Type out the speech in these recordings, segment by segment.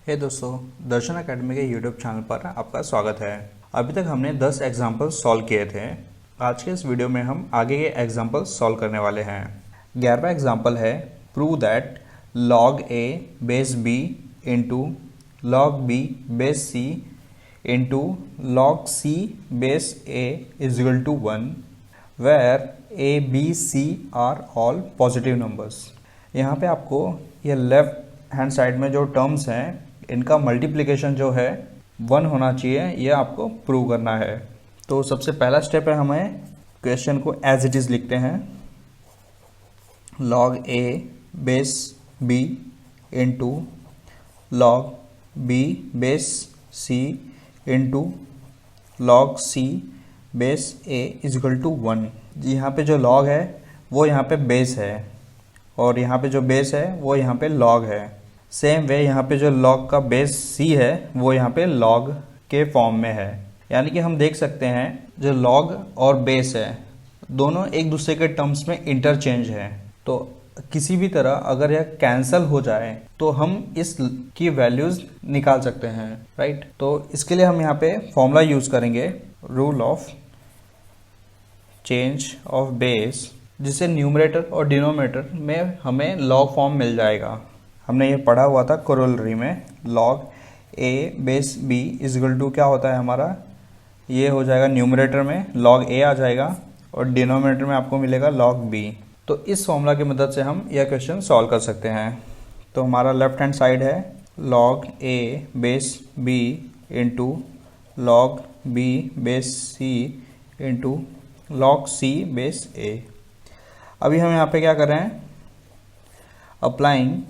हे दोस्तों, दर्शन एकेडमी के YouTube channel पर आपका स्वागत है। अभी तक हमने 10 एग्जाम्पल सॉल्व किए थे। आज के इस वीडियो में हम आगे के एग्जाम्पल सॉल्व करने वाले हैं। 11वां एग्जाम्पल है prove that log a base b into log b base c into log c base a is equal to 1 where a b c are all positive numbers. यहाँ पे आपको ये लेफ्ट हैंड साइड में जो terms हैं इनका multiplication जो है 1 होना चाहिए, ये आपको प्रूव करना है। तो सबसे पहला स्टेप है, हमें क्वेश्चन को एज इट इज़ लिखते हैं। log a base b into log b base c into log c base a is equal to 1। यहाँ पे जो log है वो यहाँ पे बेस है और यहाँ पे जो बेस है वो यहाँ पे log है। सेम वे यहाँ पे जो log का बेस c है वो यहाँ पे log के फॉर्म में है। यानी कि हम देख सकते हैं जो log और बेस है दोनों एक दूसरे के टर्म्स में इंटरचेंज है। तो किसी भी तरह अगर यह कैंसल हो जाए तो हम इस की वैल्यूज निकाल सकते हैं, राइट। तो इसके लिए हम यहाँ पे फॉर्मूला यूज करेंगे, rule of change of base, जिससे न्यूमरेटर और डिनोमिनेटर में हमें log फॉर्म मिल जाएगा। हमने ये पढ़ा हुआ था कोरोलरी में। log a base b is equal to क्या होता है हमारा, ये हो जाएगा न्यूमरेटर में log a आ जाएगा और डिनोमिनेटर में आपको मिलेगा log b। तो इस फॉर्मूला की मदद से हम यह क्वेश्चन सॉल्व कर सकते हैं। तो हमारा लेफ्ट हैंड साइड है log a base b into log b base c into log c base a। अभी हम यहाँ पे क्या कर रहे हैं, applying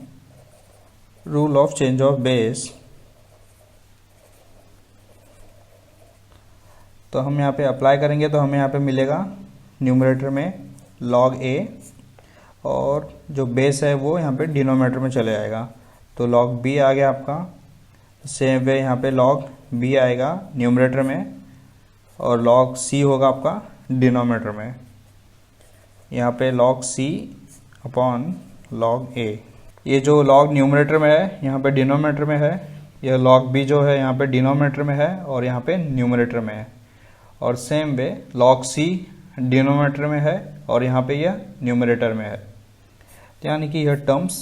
rule of change of base. तो हम यहाँ पे अप्लाई करेंगे तो हमें यहाँ पे मिलेगा न्यूमरेटर में log a और जो बेस है वो यहाँ पे डिनोमिनेटर में चले जाएगा। तो log b आ गया आपका। सेम वे यहाँ पे log b आएगा न्यूमरेटर में और log c होगा आपका डिनोमिनेटर में। यहाँ पे log c upon log a, ये जो log न्यूमरेटर में है यहाँ पे डिनोमिनेटर में है, यह log b जो है यहाँ पे डिनोमिनेटर में है और यहाँ पे न्यूमरेटर में है। और same way log c denominator में है और यहाँ पे यह न्यूमरेटर में है। यानी कि यह टर्म्स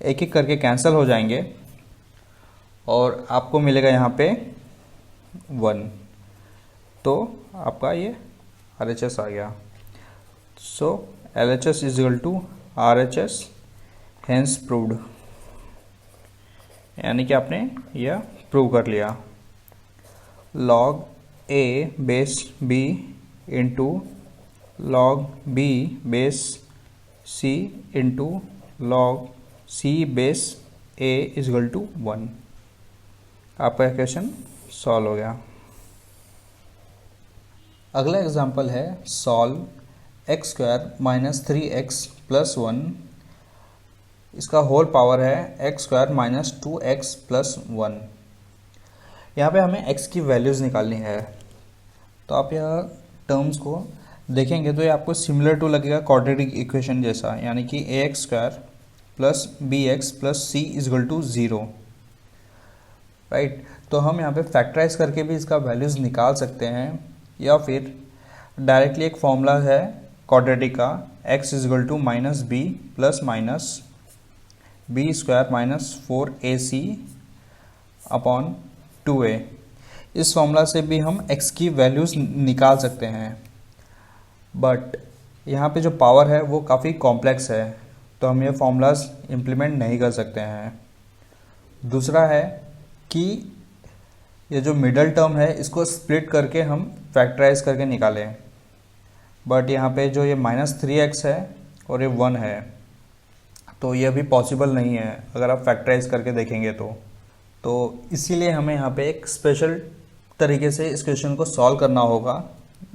एक एक करके कैंसिल हो जाएंगे और आपको मिलेगा यहाँ पे 1। तो आपका ये RHS आ गया। So LHS is equal to RHS, hence proved. यानी कि आपने यह प्रूव कर लिया। log a base b into log b base c into log c base a is equal to 1। आपका क्वेश्चन सॉल्व हो गया। अगला एग्जांपल है solve x square minus 3x plus 1, इसका होल पावर है x square minus 2x plus 1। यहाँ पे हमें x की वैल्यूज़ निकालनी है। तो आप यह टर्म्स को देखेंगे तो ये आपको सिमिलर टू लगेगा क्वाड्रेटिक इक्वेशन जैसा, यानी कि ax square plus bx plus c is equal to 0, right. तो हम यहाँ पे फैक्टराइज करके भी इसका वैल्यूज़ निकाल सकते हैं या फिर डायरेक्टली एक फॉर्मूला है क्वाड्रेटिक का, x is equal to minus b plus minus b square minus 4ac upon 2a। इस फॉर्मूला से भी हम x की वैल्यूज़ निकाल सकते हैं, बट यहाँ पे जो पावर है वो काफ़ी कॉम्प्लेक्स है तो हम ये फॉर्मूलाज इम्प्लीमेंट नहीं कर सकते हैं। दूसरा है कि ये जो मिडल टर्म है इसको स्प्लिट करके हम फैक्टराइज करके निकालें, बट यहाँ पे जो ये माइनस 3x है और ये 1 है तो ये भी पॉसिबल नहीं है अगर आप फैक्टराइज करके देखेंगे तो इसीलिए हमें यहाँ पे एक स्पेशल तरीके से इस क्वेश्चन को सॉल्व करना होगा,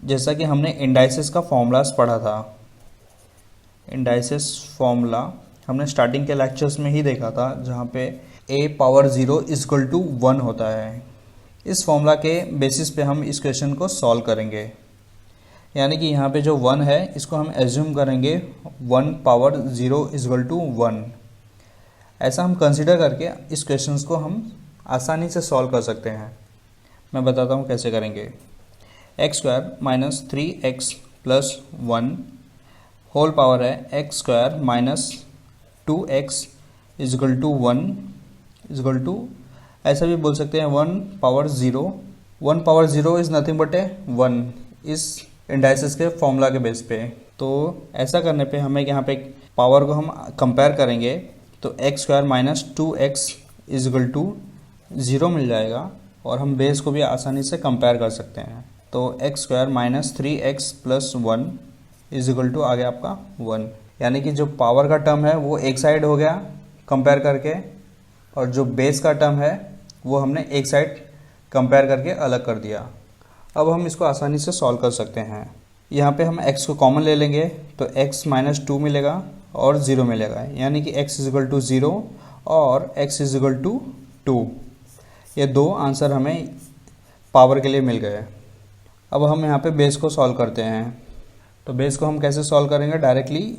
जैसा कि हमने इंडाइसिस का फॉर्मूलाज पढ़ा था। इंडाइसिस फॉर्मूला हमने स्टार्टिंग के लेक्चर्स में ही देखा था, जहाँ पे a power 0 is equal to 1 होता है। इस फॉर्मूला के बेसिस पे हम इस क्वेश्चन को सॉल्व करेंगे। यानी कि यहाँ पे जो 1 है इसको हम एज्यूम करेंगे 1 पावर 0 इज इक्वल टू 1 ऐसा हम कंसिडर करके इस क्वेश्चंस को हम आसानी से सॉल्व कर सकते हैं। मैं बताता हूँ कैसे करेंगे। X square minus 3x plus 1 whole power है x square minus 2x is equal to 1 is equal to, ऐसा भी बोल सकते हैं 1 power 0। 1 power 0 is nothing but a 1 is indices के फॉर्मूला के बेस पे। तो ऐसा करने पे हमें यहाँ पे पावर को हम कंपेयर करेंगे तो x square minus 2x is equal to 0 मिल जाएगा और हम बेस को भी आसानी से कंपेयर कर सकते हैं। तो x square minus 3x plus 1 is equal to आ गया आपका 1, यानी कि जो पावर का टर्म है वो एक साइड हो गया कंपेयर करके, और जो बेस का टर्म है वो हमने एक साइड कंपेयर करके अलग कर दिया। अब हम इसको आसानी से सॉल्व कर सकते हैं। यहाँ पे हम x को कॉमन ले लेंगे तो x माइनस 2 मिलेगा और 0 मिलेगा, यानी कि x इजगल टू 0 और x इजगल टू 2। ये दो आंसर हमें पावर के लिए मिल गए। अब हम यहाँ पे बेस को सॉल्व करते हैं। तो बेस को हम कैसे सॉल्व करेंगे, डायरेक्टली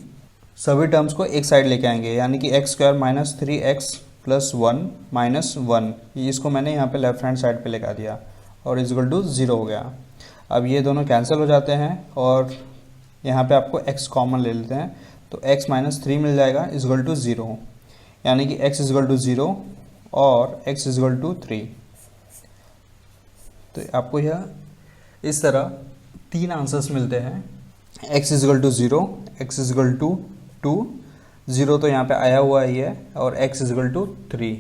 सभी टर्म्स को एक साइड लेके आएंगे, यानी कि x square minus 3x plus 1 minus 1, इसको मैंने यहाँ पे लेफ्ट हैंड साइड पे लेकर दिया और इजगल टू 0 हो गया। अब ये दोनों कैंसिल हो जाते हैं और यहाँ पे आपको x कॉमन ले लेते हैं तो x माइनस 3 मिल जाएगा इजगल टू 0, यानी कि x इजगल टू 0 और x इजगल टू 3। तो आपको यह इस तरह तीन आंसर्स मिलते हैं। x is equal to 0, x is equal to 2, 0 तो यहाँ पे आया हुआ ही है, और x इजगल टू 3।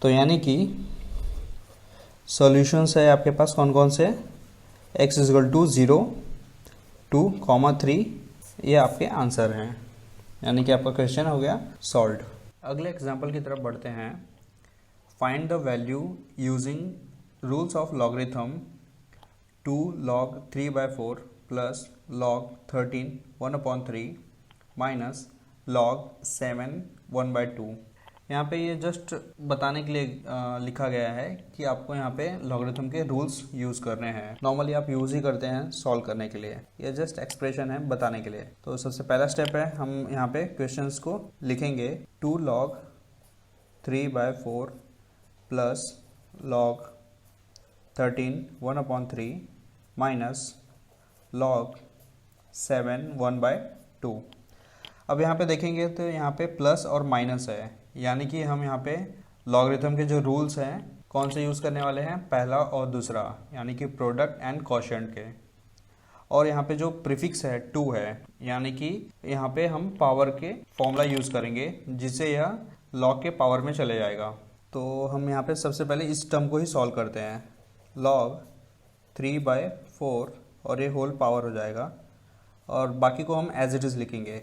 तो यानी कि सॉल्यूशंस है आपके पास कौन कौन से, x इजगल टू 0, 2, 3, ये आपके आंसर हैं, यानी कि आपका क्वेश्चन हो गया सॉल्व्ड। अगले एग्जांपल की तरफ बढ़ते हैं। Find the value using rules of logarithm 2 log 3/4 plus log 13 1/3 minus log 7 1/2। यहाँ पे ये जस्ट बताने के लिए लिखा गया है कि आपको यहाँ पे लॉगरिथम के रूल्स यूज़ करने हैं। नॉर्मली आप यूज़ ही करते हैं सॉल्व करने के लिए, ये जस्ट एक्सप्रेशन है बताने के लिए। तो सबसे पहला स्टेप है, हम यहाँ पे क्वेश्चंस को लिखेंगे 2 log 3/4 plus log 13 1/3 minus log 7 1/2। अब यहाँ पे देखेंगे तो यहाँ पे प्लस और माइनस है, यानी कि हम यहाँ पे लॉगरिथम के जो रूल्स हैं कौन से यूज़ करने वाले हैं, पहला और दूसरा, यानी कि प्रोडक्ट एंड क्वोशिएंट के। और यहाँ पे जो प्रीफिक्स है 2 है, यानी कि यहाँ पे हम पावर के फॉर्मूला यूज़ करेंगे जिससे यह लॉग के पावर में चले जाएगा। तो हम यहाँ पे सबसे पहले इस टर्म को ही सॉल्व करते हैं। log 3/4 और ये होल पावर हो जाएगा, और बाकी को हम एज इट इज़ लिखेंगे।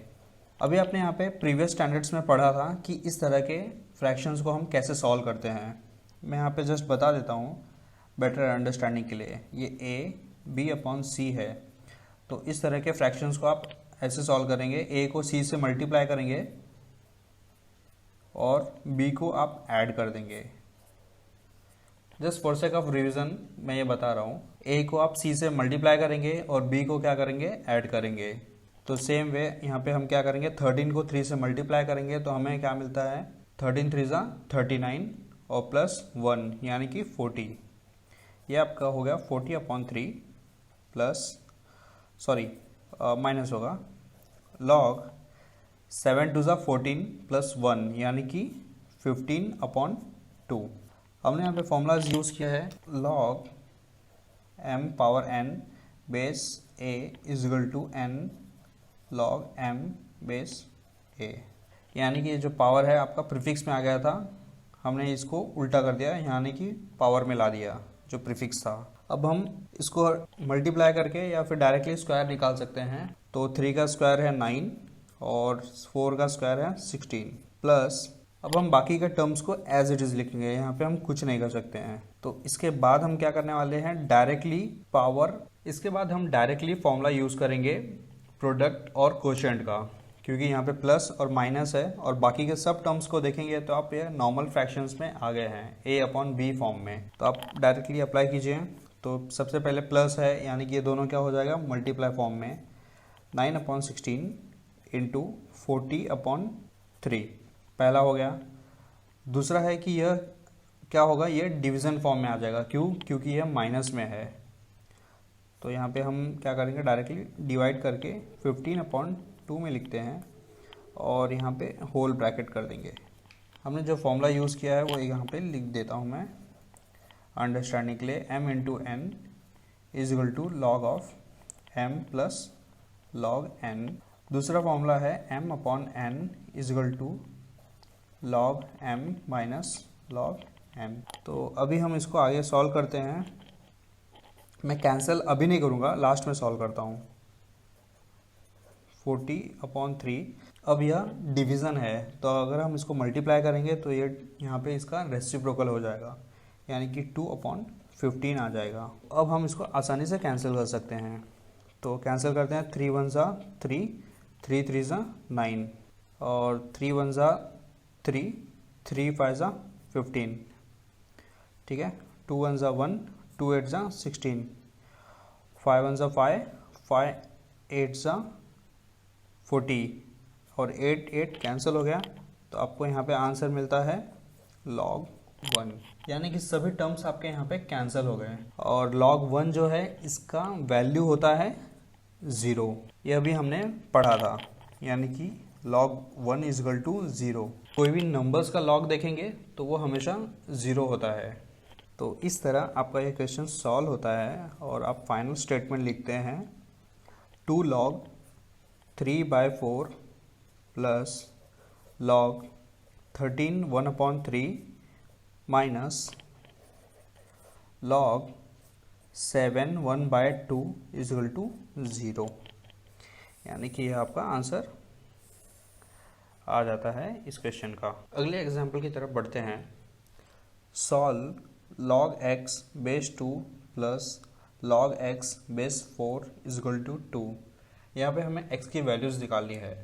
अभी आपने यहाँ पे प्रीवियस स्टैंडर्ड्स में पढ़ा था कि इस तरह के फ्रैक्शंस को हम कैसे सॉल्व करते हैं। मैं यहाँ पे जस्ट बता देता हूँ बेटर अंडरस्टैंडिंग के लिए। ये a b/c है, तो इस तरह के फ्रैक्शंस को आप ऐसे सॉल्व करेंगे, a को c से मल्टीप्लाई करेंगे और b को आप ऐड कर देंगे। Just for sake of revision मैं ये बता रहा हूँ, a को आप c से मल्टीप्लाई करेंगे और b को क्या करेंगे, ऐड करेंगे। तो सेम वे यहाँ पे हम क्या करेंगे, 13 को 3 से मल्टीप्लाई करेंगे तो हमें क्या मिलता है, 13 3 39 और प्लस 1 यानी कि 40। ये आपका हो गया 40/3 प्लस माइनस होगा log 7 2 14 प्लस 1 यानी कि 15/2। हमने यहाँ पे फॉर्मूलाज यूज़ किया है, log m power n base a is equal to n log m base a, यानी कि जो पावर है आपका प्रीफिक्स में आ गया था, हमने इसको उल्टा कर दिया, यानी कि पावर में ला दिया जो प्रीफिक्स था। अब हम इसको मल्टीप्लाई करके या फिर डायरेक्टली स्क्वायर निकाल सकते हैं। तो 3 का स्क्वायर है 9 और 4 का स्क्वायर है 16 प्लस, अब हम बाकी के टर्म्स को एज इट इज़ लिखेंगे, यहाँ पे हम कुछ नहीं कर सकते हैं। तो इसके बाद हम क्या करने वाले हैं, डायरेक्टली पावर, इसके बाद हम डायरेक्टली फॉर्मूला यूज़ करेंगे प्रोडक्ट और क्वोशिएंट का, क्योंकि यहाँ पे प्लस और माइनस है, और बाकी के सब टर्म्स को देखेंगे तो आप ये नॉर्मल फ्रैक्शंस में आ गए हैं a/b फॉर्म में। तो आप डायरेक्टली अप्लाई कीजिए। तो सबसे पहले प्लस है, यानी कि ये दोनों क्या हो जाएगा, मल्टीप्लाई फॉर्म में 9/16 इंटू 40/3 पहला हो गया। दूसरा है कि यह क्या होगा, ये डिवीज़न फॉर्म में आ जाएगा। क्यों? क्योंकि यह माइनस में है। तो यहाँ पे हम क्या करेंगे, डायरेक्टली डिवाइड करके 15/2 में लिखते हैं और यहाँ पे होल ब्रैकेट कर देंगे। हमने जो फॉर्मूला यूज़ किया है वो यहाँ पे लिख देता हूँ मैं अंडरस्टैंडिंग के लिए। m into n is equal to log of m plus log n। दूसरा फॉर्मूला है m/n is equal to log m minus log n। तो अभी हम इसको आगे सॉल्व करते हैं। मैं कैंसिल अभी नहीं करूँगा, लास्ट में सॉल्व करता हूँ। 40/3। अब यह डिवीज़न है, तो अगर हम इसको मल्टीप्लाई करेंगे तो ये यहाँ पे इसका रेसिप्रोकल हो जाएगा, यानी कि 2/15 आ जाएगा। अब हम इसको आसानी से कैंसिल कर सकते हैं। तो कैंसिल करते हैं। 3 1 ज़ा 3, 3 3 ज़ा 9 और 3 1 ज़ा 3, 3 5 ज़ा 15। ठीक है। 2 1 ज़ा 1, 2 8 ज़ा 16, 5 1 ज़ा 5, 5 8 ज़ा 40 और 8 8 कैंसिल हो गया। तो आपको यहाँ पे आंसर मिलता है log 1, यानी कि सभी टर्म्स आपके यहाँ पे कैंसिल हो गए। और log 1 जो है इसका वैल्यू होता है 0, यह भी हमने पढ़ा था, यानी कि log 1 इज इक्वल टू 0। कोई भी नंबर्स का log देखेंगे तो वो हमेशा 0 होता है। तो इस तरह आपका ये क्वेश्चन सॉल्व होता है और आप फाइनल स्टेटमेंट लिखते हैं 2 log 3/4 plus log 13 1/3 minus log 7 1/2 is equal to 0, यानी कि यह आपका आंसर आ जाता है इस क्वेश्चन का। अगले एग्जाम्पल की तरफ बढ़ते हैं। Solve log x base 2 plus log x base 4 is equal to 2। यहाँ पे हमें x की वैल्यूज़ निकालनी है।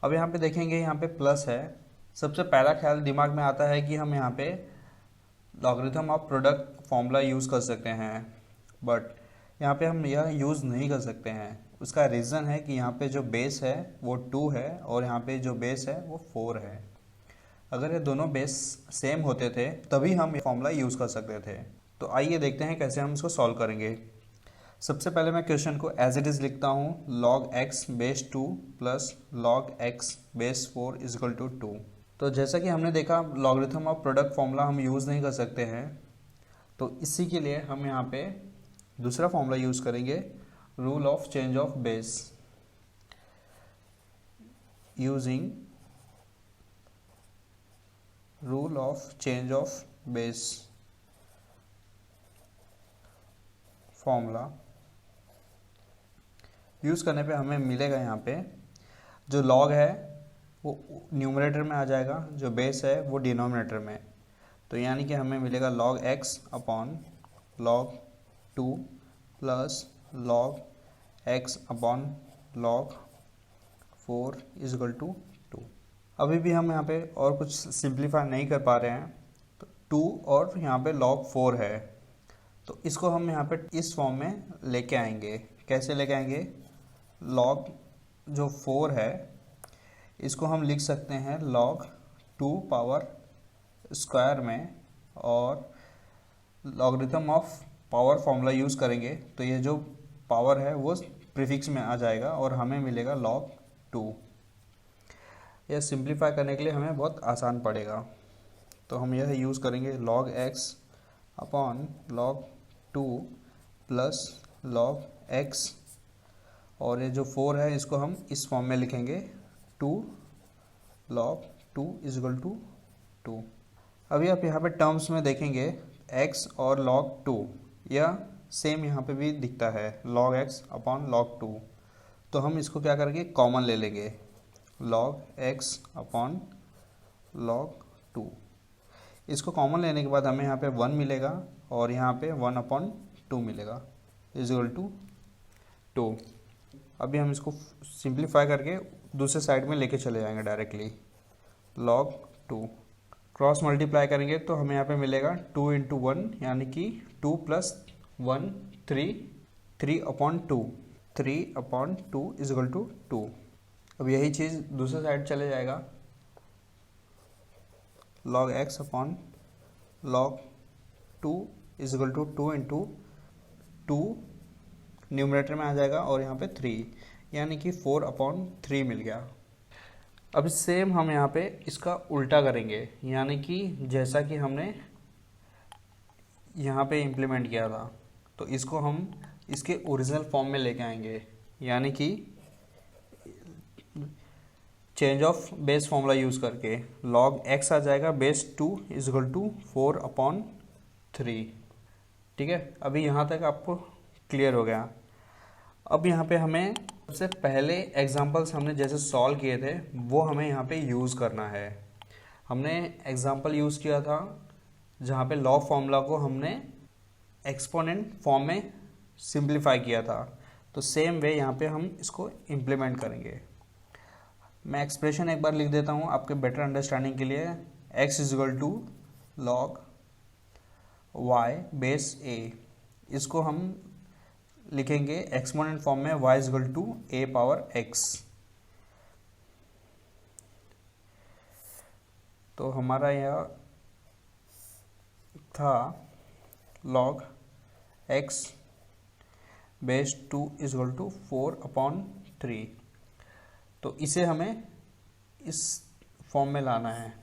अब यहाँ पे देखेंगे, यहाँ पे प्लस है। सबसे पहला ख्याल दिमाग में आता है कि हम यहाँ पे logarithm of product formula use कर सकते हैं, बट यहाँ पे हम यह यूज़ नहीं कर सकते हैं। उसका रीज़न है कि यहाँ पे जो बेस है वो 2 है और यहाँ पे जो बेस है वो 4 है। अगर ये दोनों बेस सेम होते थे तभी हम ये फॉर्मूला यूज़ कर सकते थे। तो आइए देखते हैं कैसे हम इसको सॉल्व करेंगे। सबसे पहले मैं क्वेश्चन को एज इट इज़ लिखता हूँ, log x base 2 plus log x base 4 is equal to 2। तो जैसा कि हमने देखा लॉगरिथम ऑफ प्रोडक्ट फॉर्मूला हम यूज़ नहीं कर सकते हैं, तो इसी के लिए हम यहाँ पे दूसरा फॉर्मूला यूज़ करेंगे, rule of change of base. Using rule of change of base formula use करने पे हमें मिलेगा, यहाँ पे जो log है वो न्यूमरेटर में आ जाएगा, जो बेस है वो डिनोमिनेटर में। तो यानी कि हमें मिलेगा log x upon log 2 plus log x upon log 4 is equal to 2। अभी भी हम यहाँ पे और कुछ सिंप्लीफाई नहीं कर पा रहे हैं, तो 2 और यहाँ पे log 4 है, तो इसको हम यहाँ पे इस फॉर्म में लेके आएंगे। कैसे लेके आएंगे? log जो 4 है इसको हम लिख सकते हैं log 2 पावर स्क्वायर में, और logarithm of power formula use करेंगे तो ये जो पावर है वो प्रीफिक्स में आ जाएगा और हमें मिलेगा log 2। यह सिंप्लीफाई करने के लिए हमें बहुत आसान पड़ेगा, तो हम यह यूज़ करेंगे log x upon log 2 plus log x, और ये जो 4 है इसको हम इस फॉर्म में लिखेंगे 2 log 2 इज इक्वल टू 2। अभी आप यहाँ पे टर्म्स में देखेंगे x और log 2, यह सेम यहाँ पे भी दिखता है log x अपॉन log 2। तो हम इसको क्या करेंगे, कॉमन ले लेंगे, log x अपॉन log 2। इसको कॉमन लेने के बाद हमें यहाँ पे 1 मिलेगा और यहाँ पे 1/2 मिलेगा इज इक्वल टू 2। अभी हम इसको सिंप्लीफाई करके दूसरे साइड में लेके चले जाएंगे डायरेक्टली। log 2 क्रॉस मल्टीप्लाई करेंगे तो हमें यहाँ पे मिलेगा 2 इंटू 1, यानी कि 2 प्लस 1 3, 3/2, 3/2 इज इक्वल टू 2। अब यही चीज़ दूसरे साइड चले जाएगा, log x upon log 2 is equal to 2 into 2 numerator में आ जाएगा और यहाँ पे 3, यानी कि 4 अपॉन 3 मिल गया। अब सेम हम यहाँ पे इसका उल्टा करेंगे, यानी कि जैसा कि हमने यहाँ पे इम्प्लीमेंट किया था, तो इसको हम इसके ओरिजिनल फॉर्म में लेके आएंगे, यानी कि change of base formula use करके log x आ जाएगा base 2 is equal to 4 upon 3। ठीक है, अभी यहाँ तक आपको क्लियर हो गया। अब यहाँ पे हमें सबसे पहले एग्जांपल्स हमने जैसे सॉल्व किए थे वो हमें यहाँ पे यूज़ करना है। हमने एग्जांपल यूज़ किया था जहाँ पे लॉग फॉर्मूला को हमने एक्सपोनेंट फॉर्म में सिंप्लीफाई किया था, तो सेम वे यहाँ पे हम इसको इम्प्लीमेंट करेंगे। मैं एक्सप्रेशन एक बार लिख देता हूँ आपके बेटर अंडरस्टैंडिंग के लिए। x is equal to log y base a, इसको हम लिखेंगे एक्सपोनेंट फॉर्म में y is equal to a power x। तो हमारा यह था log x base 2 is equal to 4 upon 3। तो इसे हमें इस फॉर्म में लाना है।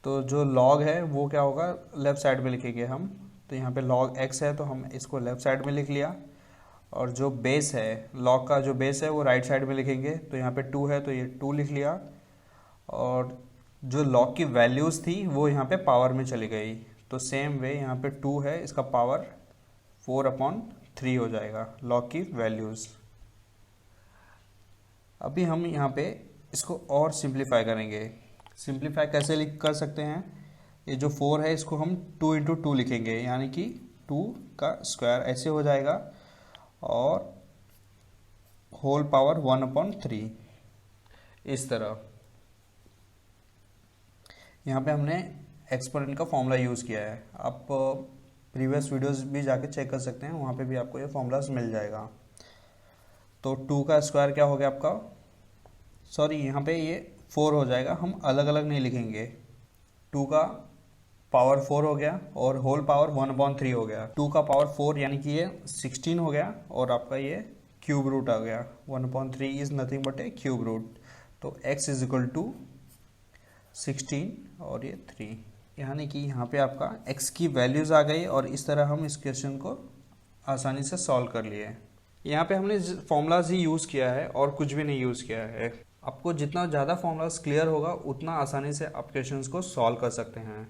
तो जो log है वो क्या होगा, लेफ़्ट साइड में लिखेंगे हम। तो यहाँ पे log x है तो हम इसको लेफ़्ट साइड में लिख लिया, और जो बेस है log का जो बेस है वो राइट साइड में लिखेंगे। तो यहाँ पे 2 है तो ये 2 लिख लिया, और जो log की वैल्यूज़ थी वो यहाँ पे पावर में चली गई। तो सेम वे यहाँ पे 2 है, इसका पावर 4 अपॉन 3 हो जाएगा log की वैल्यूज़। अभी हम यहाँ पे इसको और सिंप्लीफाई करेंगे। सिंप्लीफाई कैसे लिख कर सकते हैं, ये जो 4 है इसको हम 2 इंटू 2 लिखेंगे, यानी कि 2 का स्क्वायर ऐसे हो जाएगा, और होल पावर 1 अपॉन 3 इस तरह। यहाँ पे हमने एक्सपोनेंट का फॉर्मूला यूज़ किया है। आप प्रीवियस वीडियोस भी जाके चेक कर सकते हैं, वहाँ पे भी आपको ये फॉर्मूलाज मिल जाएगा। तो 2 का स्क्वायर क्या हो गया आपका, सॉरी यहाँ पे ये 4 हो जाएगा, हम अलग अलग नहीं लिखेंगे। 2 का पावर 4 हो गया और होल पावर 1/3 हो गया। 2 का पावर 4 यानी कि ये 16 हो गया, और आपका ये क्यूब रूट आ गया। 1/3 is nothing but a cube root. तो x इज इक्वल टू 16 और ये 3, यानी कि यहाँ पे आपका x की वैल्यूज़ आ गई, और इस तरह हम इस क्वेश्चन को आसानी से सॉल्व कर लिए। यहाँ पे हमने फॉर्मूलाज ही यूज़ किया है और कुछ भी नहीं यूज़ किया है। आपको जितना ज़्यादा फॉर्मूलाज क्लियर होगा उतना आसानी से आप क्वेश्चंस को सॉल्व कर सकते हैं।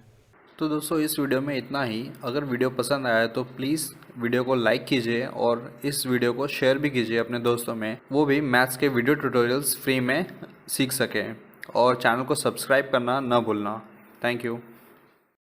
तो दोस्तों इस वीडियो में इतना ही। अगर वीडियो पसंद आया तो प्लीज़ वीडियो को लाइक कीजिए, और इस वीडियो को शेयर भी कीजिए अपने दोस्तों में, वो भी मैथ्स के वीडियो ट्यूटोरियल्स फ्री में सीख सकें। और चैनल को सब्सक्राइब करना ना भूलना। Thank you.